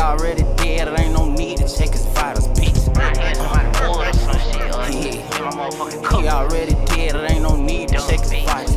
already dead, it ain't no need to check his vitals, bitch. He already dead, it ain't no need to check his vitals.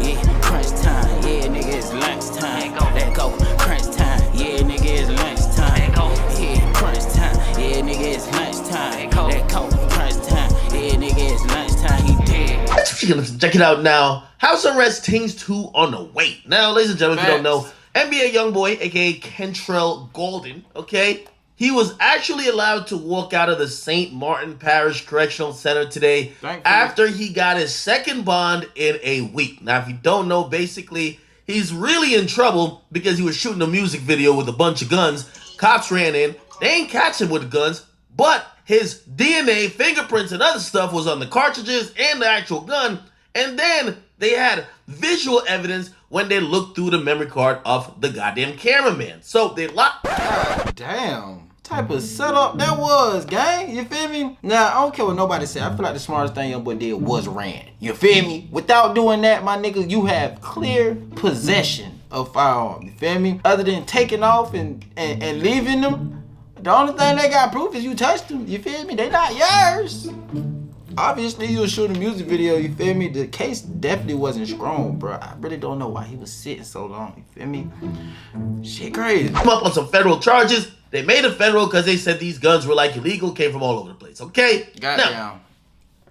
Yeah, crunch time, yeah, nigga, it's lunch time. Let go, crunch time, yeah, nigga, it's lunch time. Yeah, crunch time, yeah, nigga, it's lunch time. Let go, crunch time, yeah, nigga, it's lunch time. He dead. Check it out now. House Arrest Things 2 on the way. Now, ladies and gentlemen, if you don't know, NBA Youngboy, aka Kentrell Golden, okay? He was actually allowed to walk out of the St. Martin Parish Correctional Center today after he got his second bond in a week. Now, if you don't know, basically, he's really in trouble because he was shooting a music video with a bunch of guns. Cops ran in. They ain't catch him with the guns, but his DNA, fingerprints, and other stuff was on the cartridges and the actual gun. And then they had visual evidence when they looked through the memory card of the goddamn cameraman. So they locked. God damn. Type of setup that was, gang. You feel me? Now, I don't care what nobody said. I feel like the smartest thing Youngboy did was ran. You feel me? Without doing that, my nigga, you have clear possession of firearm. You feel me? Other than taking off and leaving them, the only thing they got proof is you touched them. You feel me? They not yours. Obviously, you was shooting a music video, you feel me? The case definitely wasn't strong, bro. I really don't know why he was sitting so long, you feel me? Shit crazy. Come up on some federal charges. They made it federal because they said these guns were like illegal, came from all over the place, okay? Goddamn. Now,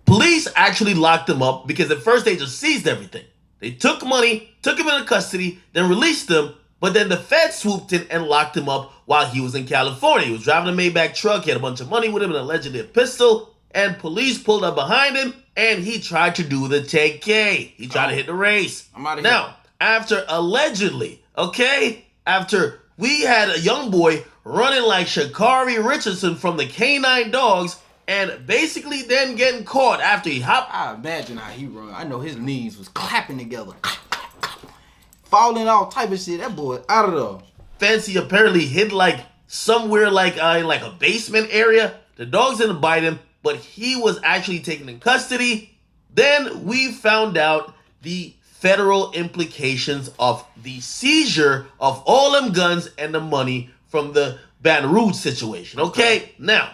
police actually locked them up because at first they just seized everything. They took money, took him into custody, then released him, but then the feds swooped in and locked him up while he was in California. He was driving a Maybach truck, he had a bunch of money with him and allegedly a pistol. And police pulled up behind him, and he tried to do the 10K. He tried to hit the race. I'm out of here. Now, after allegedly, okay, after we had a young boy running like Sha'Carri Richardson from the Canine Dogs, and basically then getting caught after he hopped. I imagine how he run. I know his knees was clapping together. Falling all type of shit. That boy out of there. Fancy apparently hid like somewhere like in like a basement area. The dogs didn't bite him, but he was actually taken in custody. Then we found out the federal implications of the seizure of all them guns and the money from the Baton Rouge situation, okay? Now,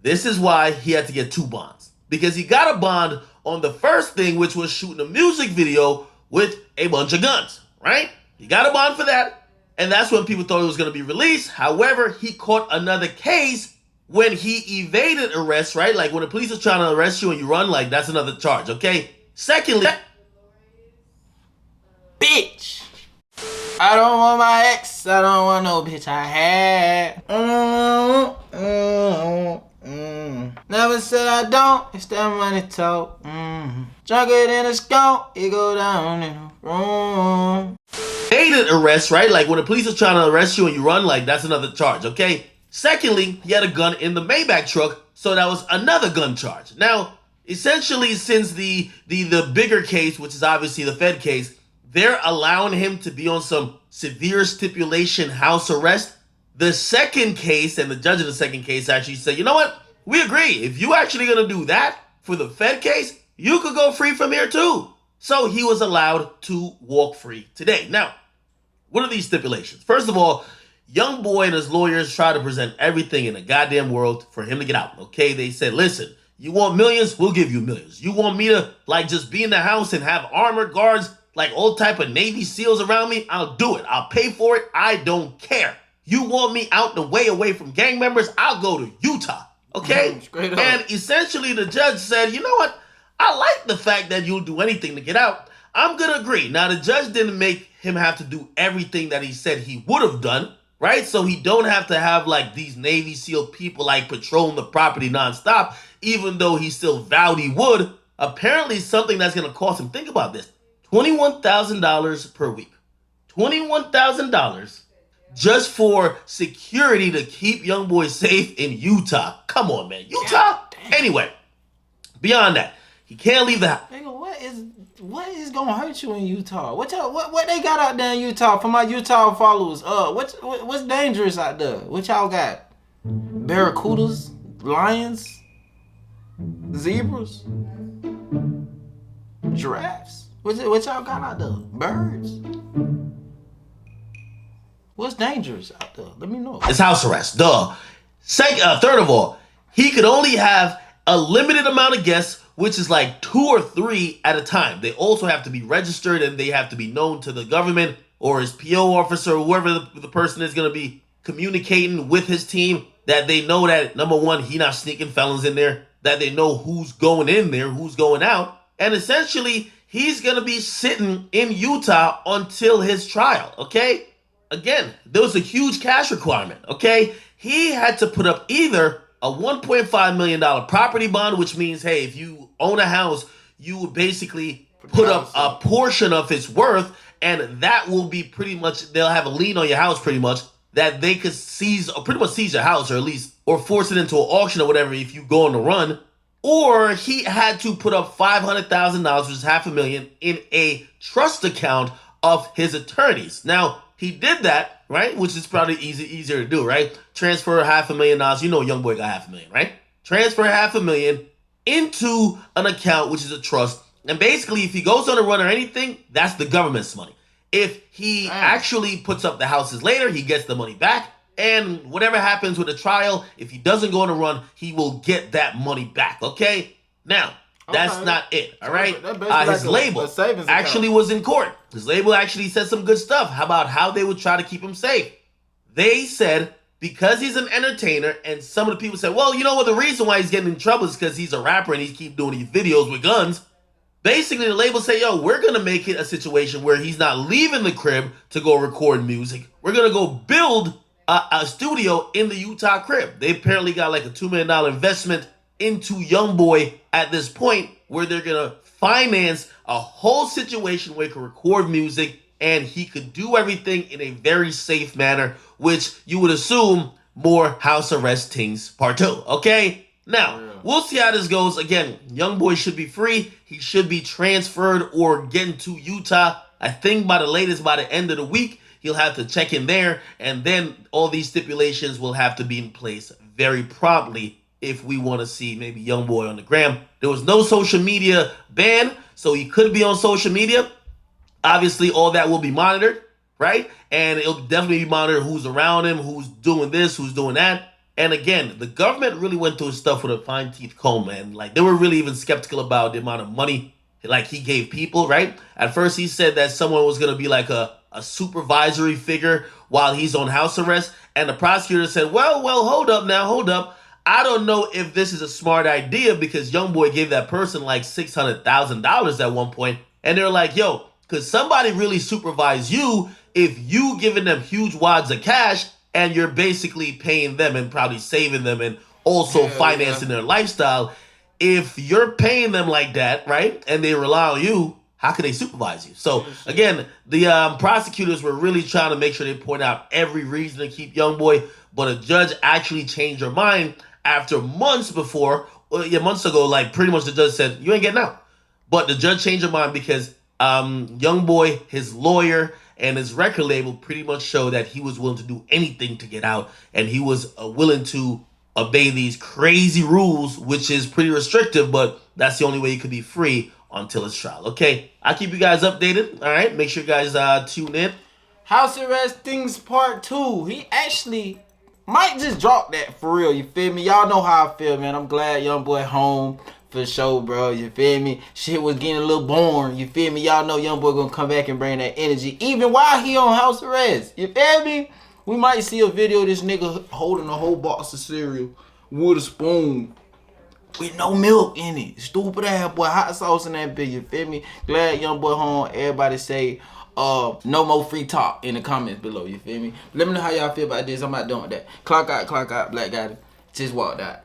this is why he had to get 2 bonds. Because he got a bond on the first thing, which was shooting a music video with a bunch of guns, right? He got a bond for that, and that's when people thought he was going to be released. However, he caught another case when he evaded arrest, right? Like when the police are trying to arrest you and you run, like that's another charge, okay? Secondly, bitch. I don't want my ex. I don't want no bitch I had. Never said I don't. It's that money talk. Drunker than a skunk. It go down in the room. Evaded arrest, right? Like when the police are trying to arrest you and you run, like that's another charge, okay? Secondly, he had a gun in the Maybach truck, so that was another gun charge. Now, essentially, since the bigger case, which is obviously the Fed case, they're allowing him to be on some severe stipulation house arrest. The second case, and the judge in the second case actually said, you know what? We agree. If you actually gonna do that for the Fed case, you could go free from here too. So he was allowed to walk free today. Now, what are these stipulations? First of all, Youngboy and his lawyers try to present everything in the goddamn world for him to get out, okay? They said, listen, you want millions? We'll give you millions. You want me to, like, just be in the house and have armored guards, like all type of Navy SEALs around me? I'll do it. I'll pay for it. I don't care. You want me out the way away from gang members? I'll go to Utah, okay? Straight up. And essentially the judge said, you know what? I like the fact that you'll do anything to get out. I'm going to agree. Now, the judge didn't make him have to do everything that he said he would have done, right? So he don't have to have like these Navy SEAL people like patrolling the property nonstop, even though he still vowed he would. Apparently something that's going to cost him, think about this, $21,000 per week. $21,000 just for security to keep Youngboy safe in Utah. Come on, man. Utah? Anyway, beyond that, he can't leave the house. Nigga, what is gonna hurt you in Utah? What they got out there in Utah for my Utah followers? What's dangerous out there? What y'all got? Barracudas, lions, zebras, giraffes. What y'all got out there? Birds. What's dangerous out there? Let me know. It's house arrest. Duh. Third of all, he could only have a limited amount of guests, which is like 2 or 3 at a time. They also have to be registered and they have to be known to the government or his PO officer or whoever the person is going to be communicating with his team, that they know that, number one, he not sneaking felons in there, that they know who's going in there, who's going out. And essentially, he's going to be sitting in Utah until his trial, okay? Again, there was a huge cash requirement, okay? He had to put up either a $1.5 million property bond, which means, hey, if you own a house, you would basically put up a portion of its worth, and that will be pretty much, they'll have a lien on your house pretty much, that they could seize, or pretty much seize your house, or at least, or force it into an auction or whatever if you go on the run. Or he had to put up $500,000, which is $500,000, in a trust account of his attorneys. Now, he did that, right? Which is probably easier to do, right? Transfer $500,000. You know Youngboy got $500,000, right? Transfer $500,000 into an account, which is a trust. And basically, if he goes on a run or anything, that's the government's money. If he actually puts up the houses later, he gets the money back. And whatever happens with the trial, if he doesn't go on a run, he will get that money back, okay? Now, that's not it, all right? His label actually was in court. His label actually said some good stuff about how they would try to keep him safe. They said, because he's an entertainer, and some of the people said, well, you know what, the reason why he's getting in trouble is because he's a rapper and he keep doing these videos with guns. Basically, the label say, yo, we're going to make it a situation where he's not leaving the crib to go record music. We're going to go build a studio in the Utah crib. They apparently got like a $2 million investment into Youngboy at this point, where they're going to finance a whole situation where he could record music and he could do everything in a very safe manner, which you would assume more house arrest things part 2, okay? Now, we'll see how this goes. Again, Youngboy should be free. He should be transferred or get into Utah. I think by the end of the week, he'll have to check in there, and then all these stipulations will have to be in place very promptly if we want to see maybe Youngboy on the gram. There was no social media ban, so he could be on social media. Obviously, all that will be monitored, right? And it'll definitely be monitored who's around him, who's doing this, who's doing that. And again, the government really went through his stuff with a fine-teeth comb, man. Like, they were really even skeptical about the amount of money, like, he gave people, right? At first, he said that someone was going to be like a supervisory figure while he's on house arrest. And the prosecutor said, well, hold up. I don't know if this is a smart idea, because Youngboy gave that person like $600,000 at one point. And they're like, yo, could somebody really supervise you if you giving them huge wads of cash and you're basically paying them and probably saving them and also financing their lifestyle? If you're paying them like that, right, and they rely on you, how can they supervise you? So, again, the prosecutors were really trying to make sure they point out every reason to keep Youngboy, but a judge actually changed her mind after months ago, like, pretty much the judge said, you ain't getting out. But the judge changed her mind because Youngboy, his lawyer, and his record label pretty much showed that he was willing to do anything to get out, and he was willing to obey these crazy rules, which is pretty restrictive, but that's the only way he could be free until his trial. Okay, I'll keep you guys updated. All right, make sure you guys tune in. House arrest things part 2. He actually might just drop that for real. You feel me? Y'all know how I feel, man. I'm glad Youngboy home for sure, bro. You feel me? Shit was getting a little boring. You feel me? Y'all know Youngboy gonna come back and bring that energy, even while he on house arrest. You feel me? We might see a video of this nigga holding a whole box of cereal with a spoon with no milk in it. Stupid ass boy, hot sauce in that bitch. You feel me? Glad Youngboy home. Everybody say no more free talk in the comments below. You feel me? Let me know how y'all feel about this. I'm not doing that. Clock out, black guy. Just walked out.